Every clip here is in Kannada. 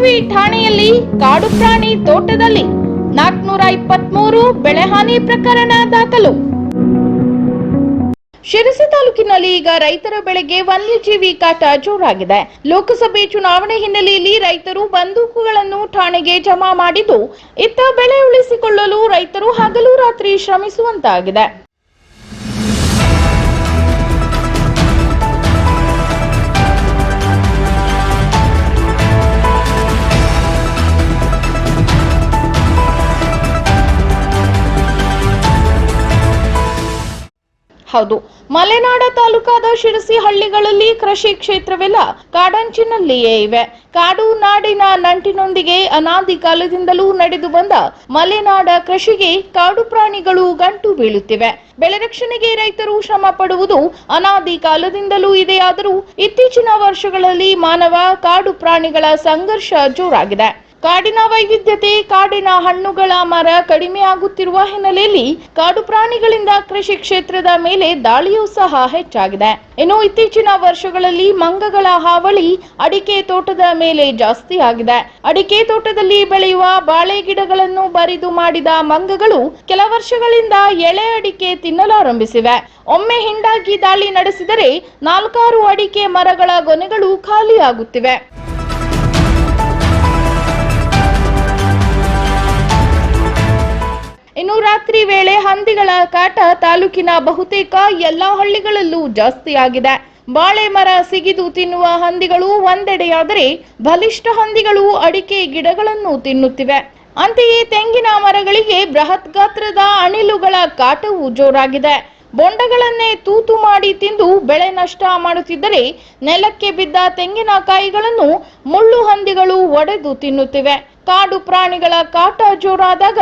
ಶಿರಸಿ ಠಾಣೆಯಲ್ಲಿ ಕಾಡು ಪ್ರಾಣಿ ತೋಟದಲ್ಲಿ 423 ಬೆಳೆಹಾನಿ ಪ್ರಕರಣ ದಾಖಲು. ಶಿರಸಿ ತಾಲೂಕಿನಲ್ಲಿ ಈಗ ರೈತರ ಬೆಳೆಗೆ ವನ್ಯಜೀವಿ ಕಾಟ ಜೋರಾಗಿದೆ. ಲೋಕಸಭೆ ಚುನಾವಣೆ ಹಿನ್ನೆಲೆಯಲ್ಲಿ ರೈತರು ಬಂದೂಕುಗಳನ್ನು ಠಾಣೆಗೆ ಜಮಾ ಮಾಡಿದ್ದು, ಇತ್ತ ಬೆಳೆ ಉಳಿಸಿಕೊಳ್ಳಲು ರೈತರು ಹಗಲು ರಾತ್ರಿ ಶ್ರಮಿಸುವಂತಾಗಿದೆ. ಹೌದು, ಮಲೆನಾಡ ತಾಲೂಕಾದ ಶಿರಸಿ ಹಳ್ಳಿಗಳಲ್ಲಿ ಕೃಷಿ ಕ್ಷೇತ್ರವೆಲ್ಲ ಕಾಡಂಚಿನಲ್ಲಿಯೇ ಇವೆ. ಕಾಡು ನಾಡಿನ ನಂಟಿನೊಂದಿಗೆ ಅನಾದಿ ಕಾಲದಿಂದಲೂ ನಡೆದು ಬಂದ ಮಲೆನಾಡ ಕೃಷಿಗೆ ಕಾಡು ಪ್ರಾಣಿಗಳು ಗಂಟು ಬೀಳುತ್ತಿವೆ. ಬೆಳೆ ರಕ್ಷಣೆಗೆ ರೈತರು ಶ್ರಮ ಪಡುವುದು ಅನಾದಿ ಕಾಲದಿಂದಲೂ ಇದೆಯಾದರೂ ಇತ್ತೀಚಿನ ವರ್ಷಗಳಲ್ಲಿ ಮಾನವ ಕಾಡು ಪ್ರಾಣಿಗಳ ಸಂಘರ್ಷ ಜೋರಾಗಿದೆ. ಕಾಡಿನ ವೈವಿಧ್ಯತೆ, ಕಾಡಿನ ಹಣ್ಣುಗಳ ಮರ ಕಡಿಮೆಯಾಗುತ್ತಿರುವ ಹಿನ್ನೆಲೆಯಲ್ಲಿ ಕಾಡು ಪ್ರಾಣಿಗಳಿಂದ ಕೃಷಿ ಕ್ಷೇತ್ರದ ಮೇಲೆ ದಾಳಿಯೂ ಸಹ ಹೆಚ್ಚಾಗಿದೆ. ಇನ್ನು ಇತ್ತೀಚಿನ ವರ್ಷಗಳಲ್ಲಿ ಮಂಗಗಳ ಹಾವಳಿ ಅಡಿಕೆ ತೋಟದ ಮೇಲೆ ಜಾಸ್ತಿ ಆಗಿದೆ. ಅಡಿಕೆ ತೋಟದಲ್ಲಿ ಬೆಳೆಯುವ ಬಾಳೆ ಗಿಡಗಳನ್ನು ಬರಿದು ಮಾಡಿದ ಮಂಗಗಳು ಕೆಲ ವರ್ಷಗಳಿಂದ ಎಳೆ ಅಡಿಕೆ ತಿನ್ನಲಾರಂಭಿಸಿವೆ. ಒಮ್ಮೆ ಹಿಂಡಾಗಿ ದಾಳಿ ನಡೆಸಿದರೆ 4-6 ಅಡಿಕೆ ಮರಗಳ ಗೊನೆಗಳು ಖಾಲಿಯಾಗುತ್ತಿವೆ. ಇನ್ನು ರಾತ್ರಿ ವೇಳೆ ಹಂದಿಗಳ ಕಾಟ ತಾಲೂಕಿನ ಬಹುತೇಕ ಎಲ್ಲಾ ಹಳ್ಳಿಗಳಲ್ಲೂ ಜಾಸ್ತಿಯಾಗಿದೆ. ಬಾಳೆ ಮರ ಸಿಗಿದು ತಿನ್ನುವ ಹಂದಿಗಳು ಒಂದೆಡೆಯಾದರೆ ಬಲಿಷ್ಠ ಹಂದಿಗಳು ಅಡಿಕೆ ಗಿಡಗಳನ್ನು ತಿನ್ನುತ್ತಿವೆ. ಅಂತೆಯೇ ತೆಂಗಿನ ಮರಗಳಿಗೆ ಬೃಹತ್ ಗಾತ್ರದ ಅಣಿಲುಗಳ ಕಾಟವೂ ಜೋರಾಗಿದೆ. ಬೊಂಡಗಳನ್ನೇ ತೂತು ಮಾಡಿ ತಿಂದು ಬೆಳೆ ನಷ್ಟ ಮಾಡುತ್ತಿದ್ದರೆ ನೆಲಕ್ಕೆ ಬಿದ್ದ ತೆಂಗಿನಕಾಯಿಗಳನ್ನು ಮುಳ್ಳು ಹಂದಿಗಳು ಒಡೆದು ತಿನ್ನುತ್ತಿವೆ. ಕಾಡು ಪ್ರಾಣಿಗಳ ಕಾಟ ಜೋರಾದಾಗ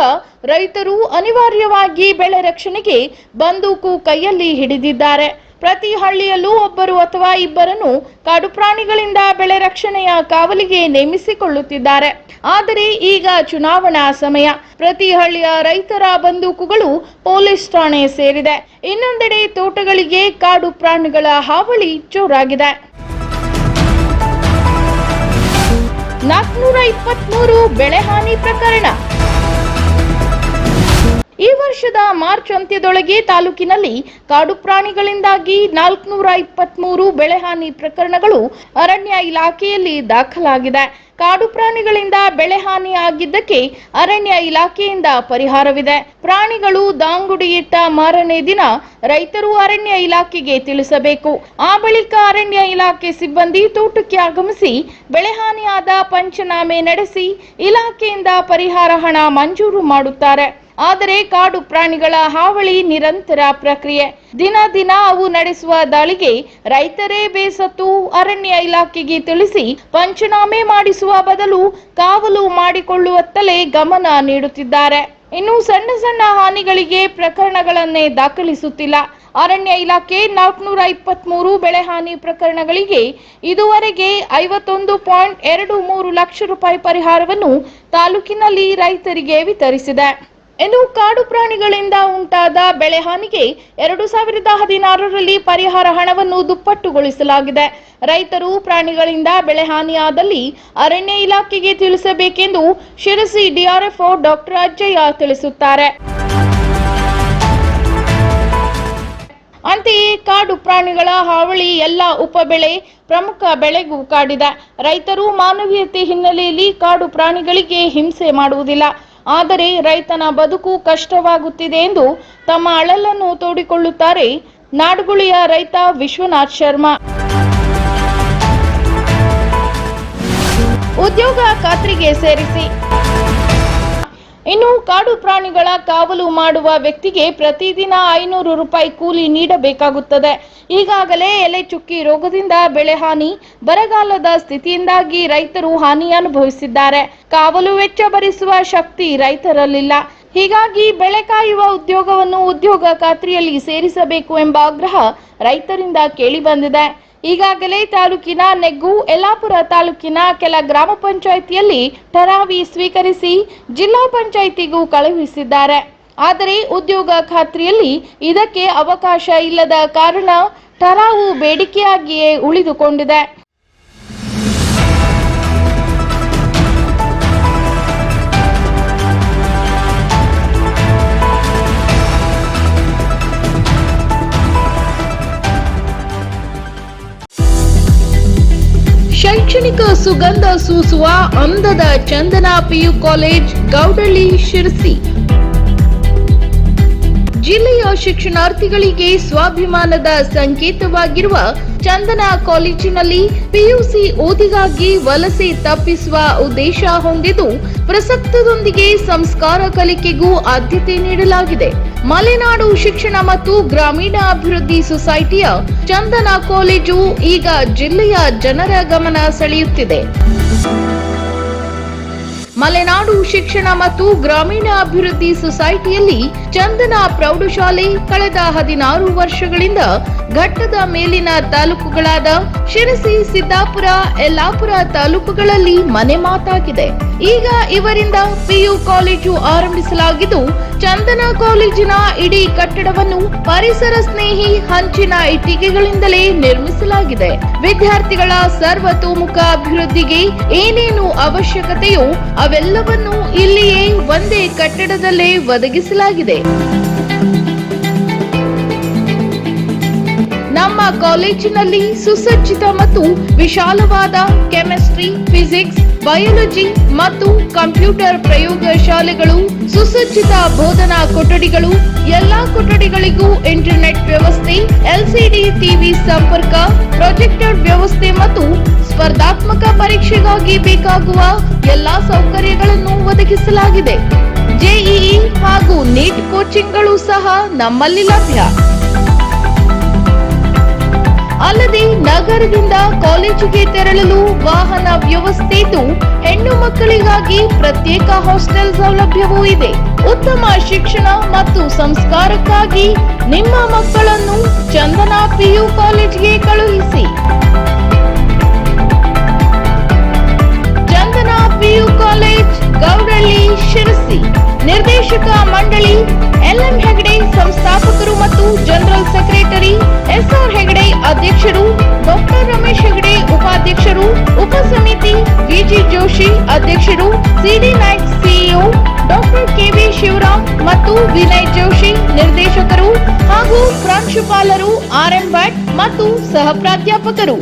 ರೈತರು ಅನಿವಾರ್ಯವಾಗಿ ಬೆಳೆ ರಕ್ಷಣೆಗೆ ಬಂದೂಕು ಕೈಯಲ್ಲಿ ಹಿಡಿದಿದ್ದಾರೆ. ಪ್ರತಿ ಹಳ್ಳಿಯಲ್ಲೂ ಒಬ್ಬರು ಅಥವಾ ಇಬ್ಬರನ್ನು ಕಾಡು ಪ್ರಾಣಿಗಳಿಂದ ಬೆಳೆ ರಕ್ಷಣೆಯ ಕಾವಲಿಗೆ ನೇಮಿಸಿಕೊಳ್ಳುತ್ತಿದ್ದಾರೆ. ಆದರೆ ಈಗ ಚುನಾವಣಾ ಸಮಯ. ಪ್ರತಿ ಹಳ್ಳಿಯ ರೈತರ ಬಂದೂಕುಗಳು ಪೊಲೀಸ್ ಠಾಣೆ ಸೇರಿದೆ. ಇನ್ನೊಂದೆಡೆ ತೋಟಗಳಿಗೆ ಕಾಡು ಪ್ರಾಣಿಗಳ ಹಾವಳಿ ಜೋರಾಗಿದೆ. 423 ಬೆಳೆಹಾನಿ ಪ್ರಕರಣ. ಈ ವರ್ಷದ ಮಾರ್ಚ್ ಅಂತ್ಯದೊಳಗೆ ತಾಲೂಕಿನಲ್ಲಿ ಕಾಡು ಪ್ರಾಣಿಗಳಿಂದಾಗಿ 423 ಬೆಳೆಹಾನಿ ಪ್ರಕರಣಗಳು ಅರಣ್ಯ ಇಲಾಖೆಯಲ್ಲಿ ದಾಖಲಾಗಿದೆ. ಕಾಡು ಪ್ರಾಣಿಗಳಿಂದ ಬೆಳೆ ಹಾನಿ ಆಗಿದ್ದಕ್ಕೆ ಅರಣ್ಯ ಇಲಾಖೆಯಿಂದ ಪರಿಹಾರವಿದೆ. ಪ್ರಾಣಿಗಳು ದಾಂಗುಡಿಯಿಟ್ಟ ಮಾರನೇ ದಿನ ರೈತರು ಅರಣ್ಯ ಇಲಾಖೆಗೆ ತಿಳಿಸಬೇಕು. ಆ ಬಳಿಕ ಅರಣ್ಯ ಇಲಾಖೆ ಸಿಬ್ಬಂದಿ ತೋಟಕ್ಕೆ ಆಗಮಿಸಿ ಬೆಳೆ ಹಾನಿಯಾದ ಪಂಚನಾಮೆ ನಡೆಸಿ ಇಲಾಖೆಯಿಂದ ಪರಿಹಾರ ಹಣ ಮಂಜೂರು ಮಾಡುತ್ತಾರೆ. ಆದರೆ ಕಾಡು ಪ್ರಾಣಿಗಳ ಹಾವಳಿ ನಿರಂತರ ಪ್ರಕ್ರಿಯೆ. ದಿನ ದಿನ ಅವು ನಡೆಸುವ ದಾಳಿಗೆ ರೈತರೇ ಬೇಸತ್ತು ಅರಣ್ಯ ಇಲಾಖೆಗೆ ತಿಳಿಸಿ ಪಂಚನಾಮೆ ಮಾಡಿಸುವ ಬದಲು ಕಾವಲು ಮಾಡಿಕೊಳ್ಳುವತ್ತಲೇ ಗಮನ ನೀಡುತ್ತಿದ್ದಾರೆ. ಇನ್ನು ಸಣ್ಣ ಸಣ್ಣ ಹಾನಿಗಳಿಗೆ ಪ್ರಕರಣಗಳನ್ನೇ ದಾಖಲಿಸುತ್ತಿಲ್ಲ. ಅರಣ್ಯ ಇಲಾಖೆ 423 ಬೆಳೆಹಾನಿ ಪ್ರಕರಣಗಳಿಗೆ ಇದುವರೆಗೆ 51.23 ಲಕ್ಷ ರೂಪಾಯಿ ಪರಿಹಾರವನ್ನು ತಾಲೂಕಿನಲ್ಲಿ ರೈತರಿಗೆ ವಿತರಿಸಿದೆ. ಇನ್ನು ಕಾಡು ಪ್ರಾಣಿಗಳಿಂದ ಉಂಟಾದ ಬೆಳೆ ಹಾನಿಗೆ 2016ರಲ್ಲಿ ಪರಿಹಾರ ಹಣವನ್ನು ದುಪ್ಪಟ್ಟುಗೊಳಿಸಲಾಗಿದೆ. ರೈತರು ಪ್ರಾಣಿಗಳಿಂದ ಬೆಳೆ ಹಾನಿಯಾದಲ್ಲಿ ಅರಣ್ಯ ಇಲಾಖೆಗೆ ತಿಳಿಸಬೇಕೆಂದು ಶಿರಸಿ ಡಿಆರ್ಎಫ್ಒ ಡಾಕ್ಟರ್ ಅಜ್ಜಯ್ಯ ತಿಳಿಸುತ್ತಾರೆ. ಅಂತೆಯೇ ಕಾಡು ಪ್ರಾಣಿಗಳ ಹಾವಳಿ ಎಲ್ಲ ಉಪಬೆಳೆ ಪ್ರಮುಖ ಬೆಳೆಗೂ ಕಾಡಿದೆ. ರೈತರು ಮಾನವೀಯತೆ ಹಿನ್ನೆಲೆಯಲ್ಲಿ ಕಾಡು ಪ್ರಾಣಿಗಳಿಗೆ ಹಿಂಸೆ ಮಾಡುವುದಿಲ್ಲ. ಆದರೆ ರೈತನ ಬದುಕು ಕಷ್ಟವಾಗುತ್ತಿದೆ ಎಂದು ತಮ್ಮ ಅಳಲನ್ನು ತೋಡಿಕೊಳ್ಳುತ್ತಾರೆ ನಾಡಗುಳಿಯ ರೈತ ವಿಶ್ವನಾಥ್ ಶರ್ಮಾ. ಉದ್ಯೋಗ ಖಾತ್ರಿಗೆ ಸೇರಿಸಿ. ಇನ್ನು ಕಾಡು ಪ್ರಾಣಿಗಳ ಕಾವಲು ಮಾಡುವ ವ್ಯಕ್ತಿಗೆ ಪ್ರತಿದಿನ 500 ರೂಪಾಯಿ ಕೂಲಿ ನೀಡಬೇಕಾಗುತ್ತದೆ. ಈಗಾಗಲೇ ಎಲೆ ಚುಕ್ಕಿ ರೋಗದಿಂದ ಬೆಳೆ ಹಾನಿ, ಬರಗಾಲದ ಸ್ಥಿತಿಯಿಂದಾಗಿ ರೈತರು ಹಾನಿ ಅನುಭವಿಸಿದ್ದಾರೆ. ಕಾವಲು ವೆಚ್ಚ ಭರಿಸುವ ಶಕ್ತಿ ರೈತರಲ್ಲಿಲ್ಲ. ಹೀಗಾಗಿ ಬೆಳೆ ಕಾಯುವ ಉದ್ಯೋಗವನ್ನು ಉದ್ಯೋಗ ಖಾತ್ರಿಯಲ್ಲಿ ಸೇರಿಸಬೇಕು ಎಂಬ ಆಗ್ರಹ ರೈತರಿಂದ ಕೇಳಿಬಂದಿದೆ. ಈಗಾಗಲೇ ತಾಲೂಕಿನ ನೆಗ್ಗು, ಯಲ್ಲಾಪುರ ತಾಲೂಕಿನ ಕೆಲ ಗ್ರಾಮ ಪಂಚಾಯಿತಿಯಲ್ಲಿ ಠರಾವಿ ಸ್ವೀಕರಿಸಿ ಜಿಲ್ಲಾ ಪಂಚಾಯಿತಿಗೂ ಕಳುಹಿಸಿದ್ದಾರೆ. ಆದರೆ ಉದ್ಯೋಗ ಖಾತ್ರಿಯಲ್ಲಿ ಇದಕ್ಕೆ ಅವಕಾಶ ಇಲ್ಲದ ಕಾರಣ ಠರಾವು ಬೇಡಿಕೆಯಾಗಿಯೇ ಉಳಿದುಕೊಂಡಿದೆ. ಅಧಿಕ ಸುಗಂಧ ಸೂಸುವ ಅಂದದ ಚಂದನ ಪಿಯು ಕಾಲೇಜ್ ಗೌಡಳ್ಳಿ ಶಿರಸಿ. ಜಿಲ್ಲೆಯ ಶಿಕ್ಷಣಾರ್ಥಿಗಳಿಗೆ ಸ್ವಾಭಿಮಾನದ ಸಂಕೇತವಾಗಿರುವ ಚಂದನ ಕಾಲೇಜಿನಲ್ಲಿ ಪಿಯುಸಿ ಓದಿಗಾಗಿ ವಲಸೆ ತಪ್ಪಿಸುವ ಉದ್ದೇಶ ಹೊಂದಿದ್ದು ಪ್ರಸಕ್ತದೊಂದಿಗೆ ಸಂಸ್ಕಾರ ಕಲಿಕೆಗೂ ಆದ್ಯತೆ ನೀಡಲಾಗಿದೆ. ಮಲೆನಾಡು ಶಿಕ್ಷಣ ಮತ್ತು ಗ್ರಾಮೀಣ ಅಭಿವೃದ್ಧಿ ಸೊಸೈಟಿಯ ಚಂದನ ಕಾಲೇಜು ಈಗ ಜಿಲ್ಲೆಯ ಜನರ ಗಮನ ಸೆಳೆಯುತ್ತಿದೆ. ಮಲೆನಾಡು ಶಿಕ್ಷಣ ಮತ್ತು ಗ್ರಾಮೀಣ ಅಭಿವೃದ್ಧಿ ಸೊಸೈಟಿಯಲ್ಲಿ ಚಂದನ ಪ್ರೌಢಶಾಲೆ ಕಳೆದ 16 ವರ್ಷಗಳಿಂದ ಘಟ್ಟದ ಮೇಲಿನ ತಾಲೂಕುಗಳಾದ ಶಿರಸಿ, ಸಿದ್ದಾಪುರ, ಯಲ್ಲಾಪುರ ತಾಲೂಕುಗಳಲ್ಲಿ ಮನೆ ಮಾತಾಗಿದೆ. ಈಗ ಇವರಿಂದ ಪಿಯು ಕಾಲೇಜು ಆರಂಭಿಸಲಾಗಿದ್ದು, ಚಂದನ ಕಾಲೇಜಿನ ಇಡೀ ಕಟ್ಟಡವನ್ನು ಪರಿಸರ ಸ್ನೇಹಿ ಹಂಚಿನ ಇಟ್ಟಿಗೆಗಳಿಂದಲೇ ನಿರ್ಮಿಸಲಾಗಿದೆ. ವಿದ್ಯಾರ್ಥಿಗಳ ಸರ್ವತೋಮುಖ ಅಭಿವೃದ್ಧಿಗೆ ಏನೇನು ಅವಶ್ಯಕತೆಯೋ ಅವೆಲ್ಲವನ್ನು ಇಲ್ಲಿಯೇ ಒಂದೇ ಕಟ್ಟಡದಲ್ಲೇ ಒದಗಿಸಲಾಗಿದೆ. ನಮ್ಮ ಕಾಲೇಜಿನಲ್ಲಿ ಸುಸಜ್ಜಿತ ಮತ್ತು ವಿಶಾಲವಾದ ಕೆಮಿಸ್ಟ್ರಿ, ಫಿಸಿಕ್ಸ್, ಬಯಾಲಜಿ ಮತ್ತು ಕಂಪ್ಯೂಟರ್ ಪ್ರಯೋಗಶಾಲೆಗಳು, ಸುಸಜ್ಜಿತ ಬೋಧನಾ ಕೊಠಡಿಗಳು, ಎಲ್ಲಾ ಕೊಠಡಿಗಳಿಗೂ ಇಂಟರ್ನೆಟ್ ವ್ಯವಸ್ಥೆ, ಎಲ್ಸಿಡಿ ಟಿವಿ ಸಂಪರ್ಕ, ಪ್ರೊಜೆಕ್ಟರ್ ವ್ಯವಸ್ಥೆ ಮತ್ತು ಸ್ಪರ್ಧಾತ್ಮಕ ಪರೀಕ್ಷೆಗಾಗಿ ಬೇಕಾಗುವ ಎಲ್ಲಾ ಸೌಕರ್ಯಗಳನ್ನು ಒದಗಿಸಲಾಗಿದೆ. ಜೆಇಇ ಹಾಗೂ ನೀಟ್ ಕೋಚಿಂಗ್ಗಳು ಸಹ ನಮ್ಮಲ್ಲಿ ಲಭ್ಯ. ಅಲ್ಲದೆ ನಗರದಿಂದ ಕಾಲೇಜಿಗೆ ತೆರಳಲು ವಾಹನ ವ್ಯವಸ್ಥೆ ಇದ್ದು, ಹೆಣ್ಣು ಮಕ್ಕಳಿಗಾಗಿ ಪ್ರತ್ಯೇಕ ಹಾಸ್ಟೆಲ್ ಸೌಲಭ್ಯವೂ ಇದೆ. ಉತ್ತಮ ಶಿಕ್ಷಣ ಮತ್ತು ಸಂಸ್ಕಾರಕ್ಕಾಗಿ ನಿಮ್ಮ ಮಕ್ಕಳನ್ನು ಚಂದನ ಪಿಯು ಕಾಲೇಜಿಗೆ ಕಳುಹಿಸಿ. ಚಂದನ ಪಿಯು ಕಾಲೇಜ್, ಗೌಡಳ್ಳಿ, ಶಿರಸಿ. ನಿರ್ದೇಶಕ ಮಂಡಳಿ ಎಲ್ಎಂ ಹೆಗಡೆ ಸಂಸ್ಥಾಪಕರು ಮತ್ತು ಜನರಲ್ ಸೆಕ್ರೆಟರಿ, ಎಸ್ಆರ್ ಹೆಗಡೆ ಅಧ್ಯಕ್ಷರು, ಡಾಕ್ಟರ್ ರಮೇಶ್ ಹೆಗಡೆ ಉಪಾಧ್ಯಕ್ಷರು, ಉಪಸಮಿತಿ ವಿಜಿ ಜೋಶಿ ಅಧ್ಯಕ್ಷರು, CD Naik CEO, doctor KV Shivaram ಮತ್ತು ವಿನಯ್ ಜೋಶಿ ನಿರ್ದೇಶಕರು ಹಾಗೂ ಪ್ರಾಂಶುಪಾಲರು, ಆರ್ಎಂ ಭಟ್ ಮತ್ತು ಸಹ ಪ್ರಾಧ್ಯಾಪಕರು.